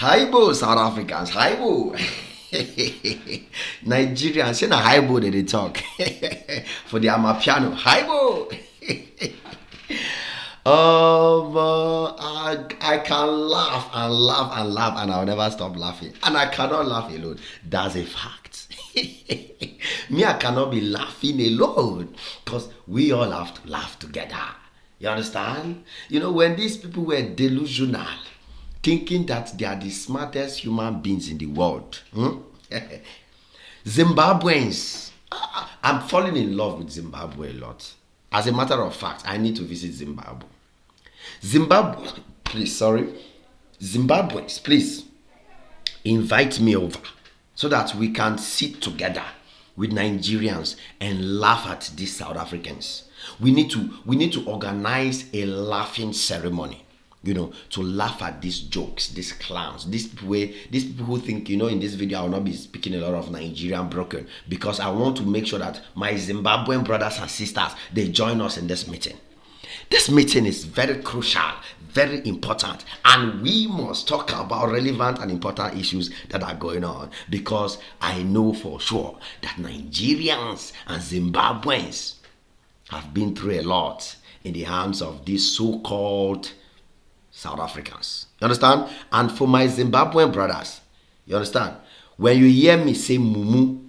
Haibo, South Africans, Haibo. Nigerians, say na Haibo they talk. For the Amapiano, Haibo. I can laugh and laugh and laugh and I'll never stop laughing. And I cannot laugh alone. That's a fact. Me, I cannot be laughing alone because we all have to laugh together. You understand? You know, when these people were delusional, thinking that they are the smartest human beings in the world. Zimbabweans. I'm falling in love with Zimbabwe a lot. As a matter of fact, I need to visit Zimbabwe. Zimbabwe, please, sorry. Zimbabweans, please invite me over so that we can sit together with Nigerians and laugh at these South Africans. We need to organize a laughing ceremony, to laugh at these jokes, these clowns, these people who think, in this video I will not be speaking a lot of Nigerian broken because I want to make sure that my Zimbabwean brothers and sisters, they join us in this meeting. This meeting is very crucial, very important, and we must talk about relevant and important issues that are going on because I know for sure that Nigerians and Zimbabweans have been through a lot in the hands of these so-called South Africans. You understand? And for my Zimbabwean brothers, you understand? When you hear me say mumu,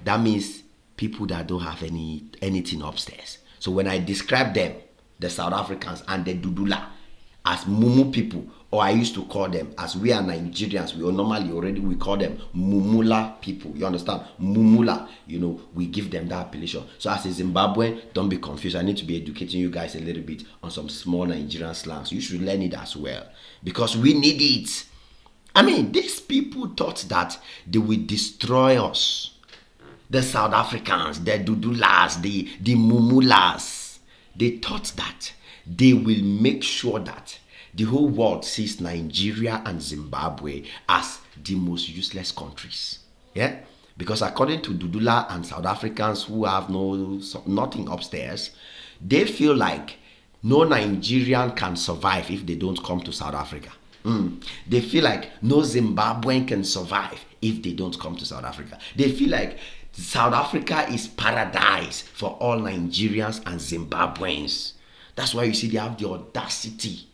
that means people that don't have anything upstairs. So when I describe them, the South Africans and the Dudula, as mumu people, or I used to call them, as we are Nigerians, we call them mumula people. You understand? Mumula, we give them that appellation. So as a Zimbabwean, don't be confused. I need to be educating you guys a little bit on some small Nigerian slangs. You should learn it as well because we need it. I mean, these people thought that they will destroy us. The South Africans, the Dudulas, the Mumulas. They thought that they will make sure that the whole world sees Nigeria and Zimbabwe as the most useless countries. Yeah? Because according to Dudula and South Africans who have nothing upstairs, they feel like no Nigerian can survive if they don't come to South Africa. They feel like no Zimbabwean can survive if they don't come to South Africa. They feel like South Africa is paradise for all Nigerians and Zimbabweans. That's why you see they have the audacity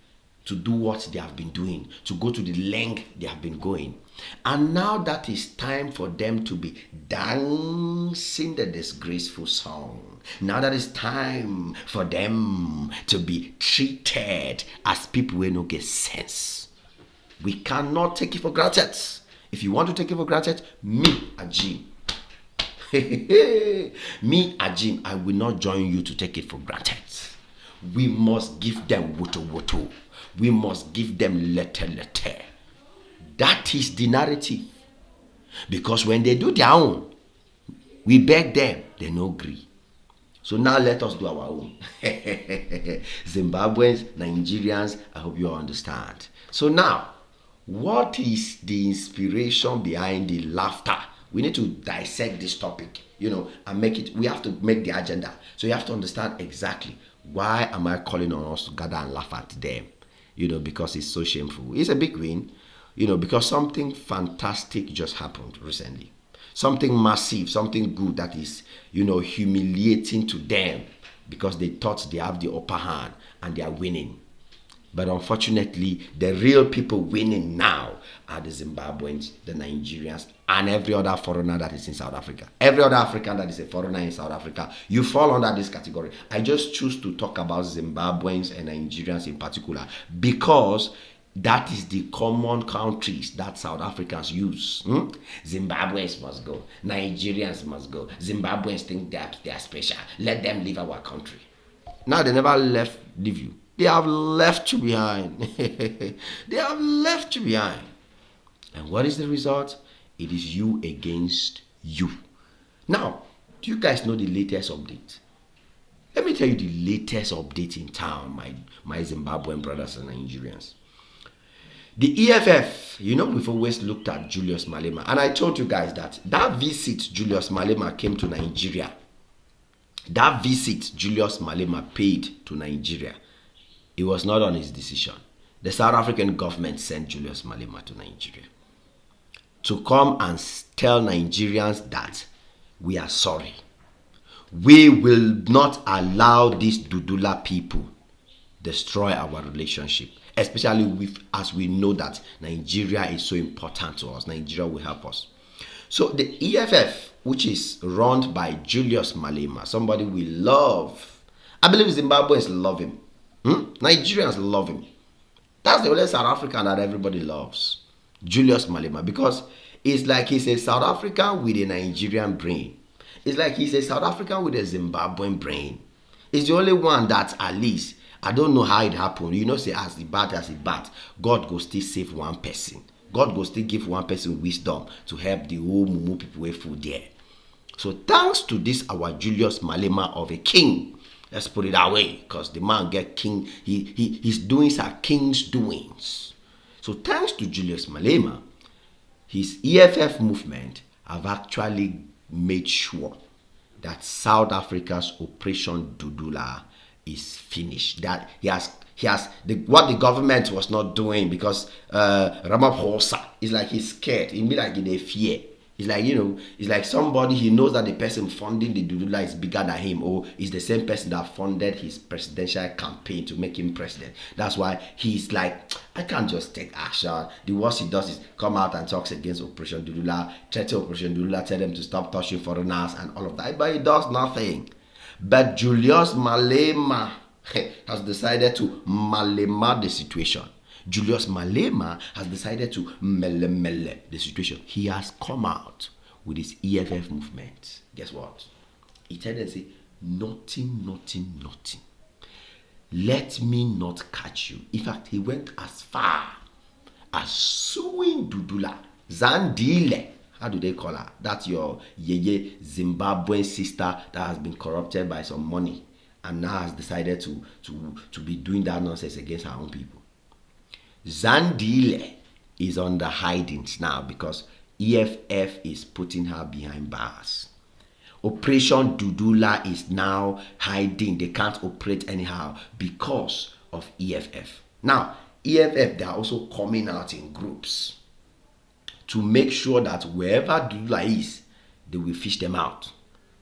to do what they have been doing, to go to the length they have been going. And now that is time for them to be dancing the disgraceful song. Now that is time for them to be treated as people who don't get sense. We cannot take it for granted. If you want to take it for granted, me, Ajim, me, Ajim, I will not join you to take it for granted. We must give them woto. We must give them letter. That is the narrative. Because when they do their own, we beg them, they no agree. So now let us do our own. Zimbabweans, Nigerians, I hope you understand. So now, what is the inspiration behind the laughter? We need to dissect this topic, and we have to make the agenda. So you have to understand exactly why am I calling on us to gather and laugh at them, because it's so shameful. It's a big win, because something fantastic just happened recently. Something massive, something good that is, humiliating to them because they thought they have the upper hand and they are winning. But unfortunately, the real people winning now are the Zimbabweans, the Nigerians, and every other foreigner that is in South Africa. Every other African that is a foreigner in South Africa, you fall under this category. I just choose to talk about Zimbabweans and Nigerians in particular because that is the common countries that South Africans use. Zimbabweans must go. Nigerians must go. Zimbabweans think that they are special. Let them leave our country. Now they never leave you. They have left you behind. They have left you behind. And what is the result? It is you against you. Now, do you guys know the latest update? Let me tell you the latest update in town, my Zimbabwean brothers and Nigerians. The EFF, we've always looked at Julius Malema. And I told you guys that visit Julius Malema came to Nigeria. That visit Julius Malema paid to Nigeria. It was not on his decision. the South African government sent Julius Malema to Nigeria to come and tell Nigerians that we are sorry. We will not allow these Dudula people destroy our relationship, especially with, as we know that Nigeria is so important to us. Nigeria will help us. So the EFF, which is run by Julius Malema, somebody we love. I believe Zimbabweans love him. Nigerians love him. That's the only South African that everybody loves. Julius Malema, because it's like he's a South African with a Nigerian brain. It's like he's a South African with a Zimbabwean brain. It's the only one that, at least, I don't know how it happened. You know, say as the bat, God go still save one person. God will still give one person wisdom to help the whole Mumu people way food there. So thanks to this, our Julius Malema of a king, let's put it that way, because the man get king, his doings are king's doings. So thanks to Julius Malema, his EFF movement have actually made sure that South Africa's Operation Dudula is finished. That he has what the government was not doing, because Ramaphosa is like he's scared. He be like in a fear. It's like, you know, it's like somebody, he knows that the person funding the Dudula is bigger than him, or is the same person that funded his presidential campaign to make him president. That's why he's like, I can't just take action. The worst he does is come out and talks against Operation Dudula, threaten Operation Dudula, tell them to stop touching foreigners and all of that. But he does nothing. But Julius Malema has decided to Malema the situation. Julius Malema has decided to mele the situation. He has come out with his EFF movement. Guess what? He told them, say, nothing. Let me not catch you. In fact, he went as far as suing Dudula. Zandile. How do they call her? That's your Yeye Zimbabwean sister that has been corrupted by some money and now has decided to be doing that nonsense against her own people. Zandile is under hidings now because EFF is putting her behind bars. Operation Dudula is now hiding. They can't operate anyhow because of EFF. Now, EFF, they are also coming out in groups to make sure that wherever Dudula is, they will fish them out.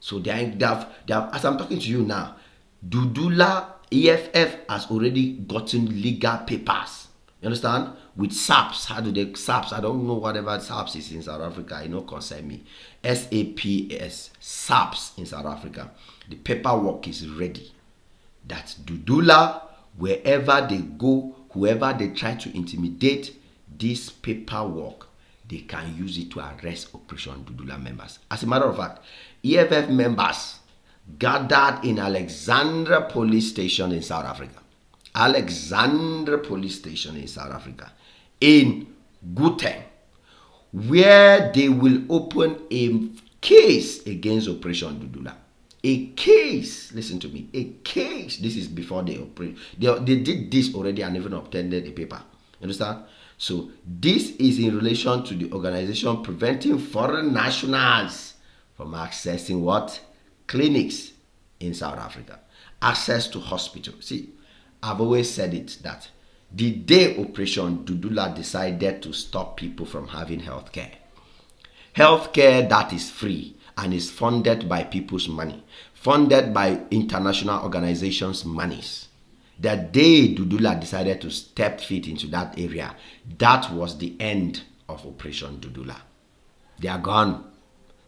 So they have, as I'm talking to you now, Dudula EFF has already gotten legal papers. You understand? With SAPS. How do they SAPS? I don't know whatever SAPS is in South Africa. It don't concern me. SAPS. SAPS in South Africa. The paperwork is ready. That Dudula, wherever they go, whoever they try to intimidate, this paperwork, they can use it to arrest Operation Dudula members. As a matter of fact, EFF members gathered in Alexandra police station in South Africa. Alexandra police station in South Africa. In Gauteng, where they will open a case against Operation Dudula. A case, listen to me, a case. This is before they operate. They did this already and even obtained the paper. Understand? So this is in relation to the organization preventing foreign nationals from accessing what? Clinics in South Africa. Access to hospitals. See, I've always said it that the day Operation Dudula decided to stop people from having healthcare that is free and is funded by people's money, funded by international organizations' monies. The day Dudula decided to step feet into that area, that was the end of Operation Dudula. They are gone.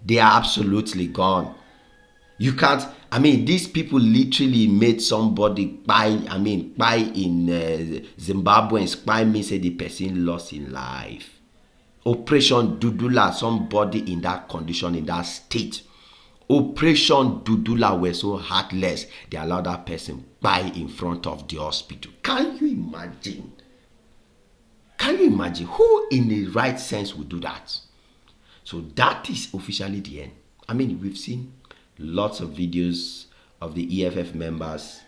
They are absolutely gone. You can't, these people literally made somebody buy in Zimbabweans, buy means say the person lost in life. Operation Dudula, somebody in that condition, in that state. Operation Dudula were so heartless, they allowed that person buy in front of the hospital. Can you imagine? Can you imagine who in the right sense would do that? So that is officially the end. We've seen lots of videos of the EFF members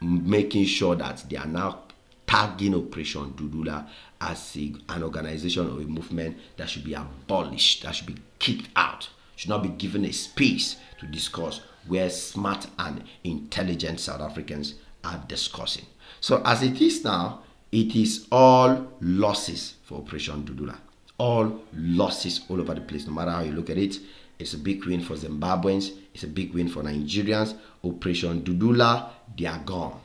making sure that they are now tagging Operation Dudula as an organization or a movement that should be abolished, that should be kicked out, should not be given a space to discuss where smart and intelligent South Africans are discussing. So as it is now, It is all losses for Operation Dudula. All losses all over the place, no matter how you look at it. It's a big win for Zimbabweans. It's a big win for Nigerians. Operation Dudula, they are gone.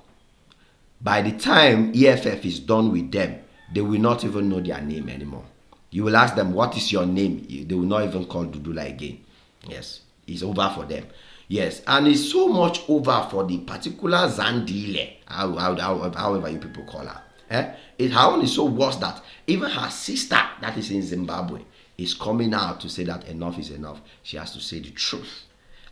By the time EFF is done with them, they will not even know their name anymore. You will ask them, what is your name? They will not even call Dudula again. Yes, it's over for them. Yes, and it's so much over for the particular Zandile, however you people call her. Her own is so worse that even her sister that is in Zimbabwe is coming out to say that enough is enough. She has to say the truth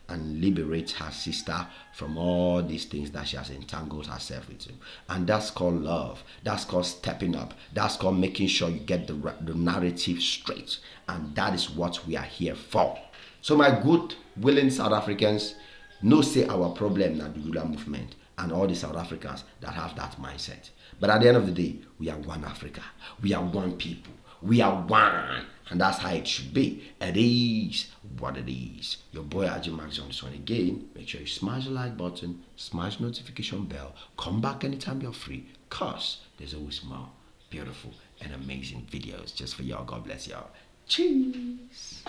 and liberate her sister from all these things that she has entangled herself into. And that's called love. That's called stepping up. That's called making sure you get the narrative straight. And that is what we are here for. So my good, willing South Africans, know say our problem na the Dudula movement and all the South Africans that have that mindset. But at the end of the day, we are one Africa. We are one people. We are one. And that's how it should be. It is what it is. Your boy Ajay Max on this one again. Make sure you smash the like button, smash the notification bell. Come back anytime you're free. Cause there's always more beautiful and amazing videos just for y'all. God bless y'all. Cheers.